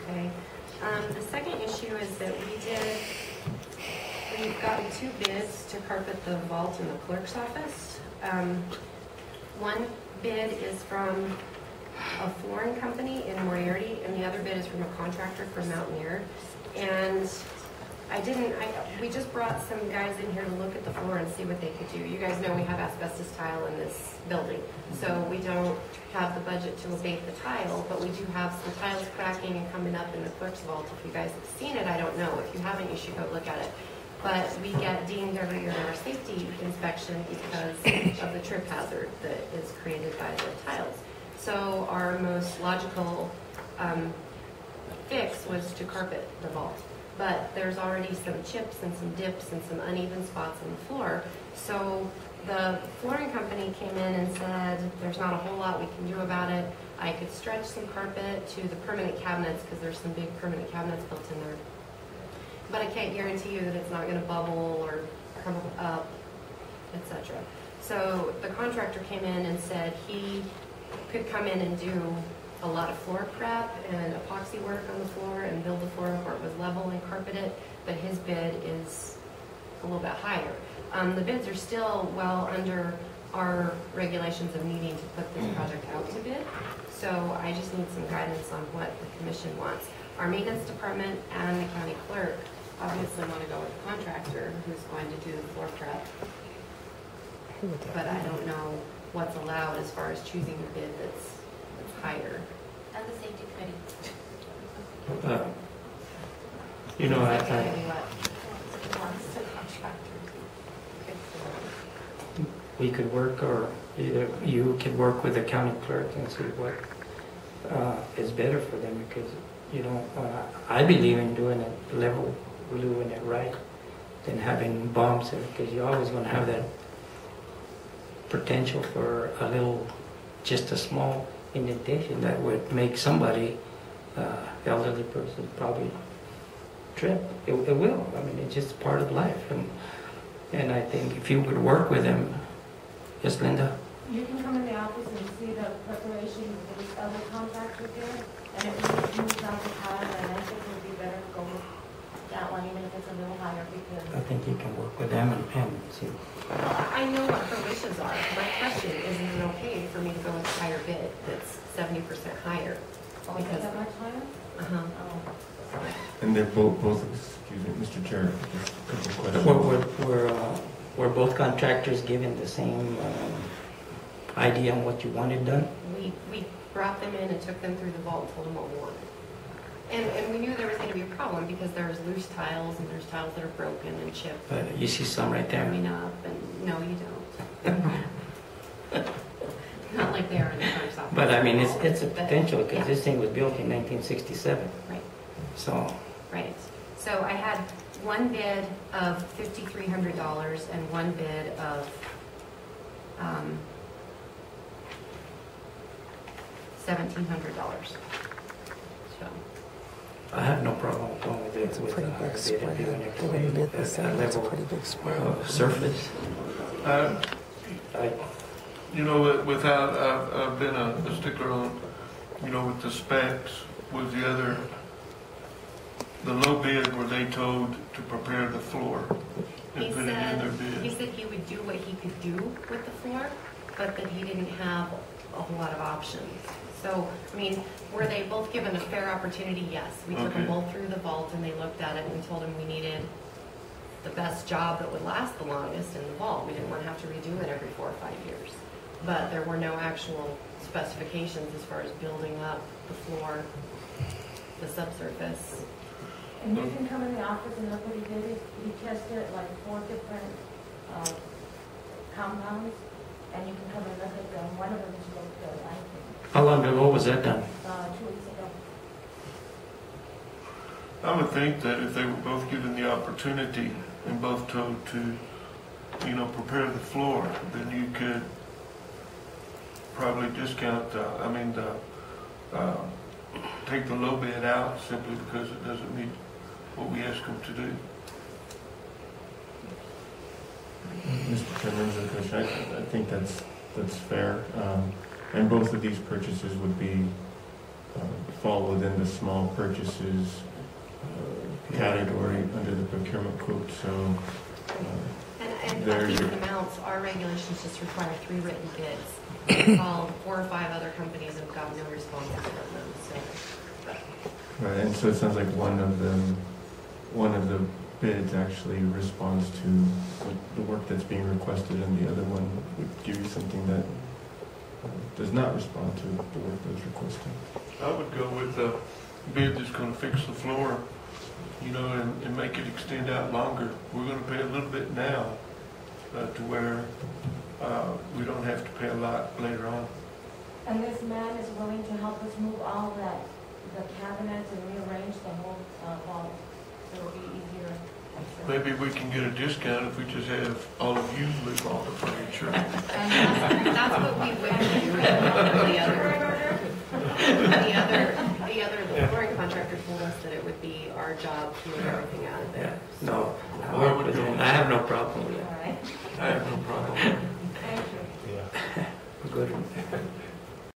Okay. The second issue is that we've gotten 2 bids to carpet the vault in the clerk's office. One bid is from a flooring company in Moriarty, and the other bid is from a contractor from Mountainair. And we just brought some guys in here to look at the floor and see what they could do. You guys know we have asbestos tile in this building, so we don't have the budget to abate the tile, but we do have some tiles cracking and coming up in the clerk's vault. If you guys have seen it, I don't know. If you haven't, you should go look at it. But we get deemed every year in our safety inspection because of the trip hazard that is created by the tiles. So our most logical fix was to carpet the vault. But there's already some chips and some dips and some uneven spots on the floor. So the flooring company came in and said, there's not a whole lot we can do about it. I could stretch some carpet to the permanent cabinets because there's some big permanent cabinets built in there. But I can't guarantee you that it's not going to bubble or crumble up, etc. So the contractor came in and said he could come in and do a lot of floor prep and epoxy work on the floor and build the floor where it was level and carpet it, but his bid is a little bit higher. The bids are still well under our regulations of needing to put this project out to bid, so I just need some guidance on what the commission wants. Our maintenance department and the county clerk obviously want to go with the contractor who's going to do the floor prep, but I don't know what's allowed as far as choosing the bid that's higher. And the safety committee. You know, we could work, or either you could work with the county clerk and see what is better for them, because, you know, I believe in doing it level, doing it right, than having bumps, because you're always going to have that potential for a little, just a small indentation that would make somebody, elderly person, probably trip. It will. I mean, it's just part of life. And I think if you would work with them, yes, Linda? You can come in the office and see the preparation that this other contractor did, and it really moves out the tile, and I think it would be better to go with that one, even if it's a little higher, because I think you can work with them and see. I know what her wishes are. My question is it okay for me to go with a higher bid that's 70% higher? oh, is that much higher? Uh-huh. Oh. And they're both, excuse me, Mr. Chair, just a couple questions. Were both contractors given the same idea on what you wanted done? We brought them in and took them through the vault and told them what we wanted. And we knew there was going to be a problem because there's loose tiles and there's tiles that are broken and chipped. But you see some right there. Coming up, and no, you don't. Not like they are in the clerk's office. But I mean, it's a potential, because this thing was built in 1967. Right. So. Right. So I had one bid of $5,300 and one bid of $1,700. So. I have no problem going with it. It's a pretty big spread. It's a pretty big spread. Surface. You know, without, I've been a stickler on, you know, with the specs, with the low bid, were they told to prepare the floor and put it in their bid? He said he would do what he could do with the floor, but that he didn't have a whole lot of options. So, I mean, were they both given a fair opportunity? Yes. We took them both through the vault and they looked at it and we told them we needed the best job that would last the longest in the vault. We didn't want to have to redo it every 4 or 5 years. But there were no actual specifications as far as building up the floor, the subsurface. And you can come in the office and look what he did. He tested like 4 different compounds, and you can come and look at them. One of them is looked good, I think. How long ago was that done? 2 weeks ago. I would think that if they were both given the opportunity and both told to, you know, prepare the floor, then you could probably discount, take the low bid out simply because it doesn't meet what we ask them to do. Mr. Chairman, I think that's fair. And both of these purchases would be fall within the small purchases category under the procurement quote, so And there at these you- amounts, our regulations just require 3 written bids. Called 4 or 5 other companies have got no responses from them, so. right, and so it sounds like one of the bids actually responds to the work that's being requested, and the other one would give you something that does not respond to the work that's requested. I would go with the bid that's gonna fix the floor, and make it extend out longer. We're gonna pay a little bit now, to where, we don't have to pay a lot later on. And this man is willing to help us move all the cabinets and rearrange the whole wall, so it'll be easier. Maybe we can get a discount if we just have all of you move all the furniture. And that's what we would do. The flooring contractor told us that it would be our job to move everything out of Yeah, there. no, I work with them. I have no problem with All that. right. I have no problem.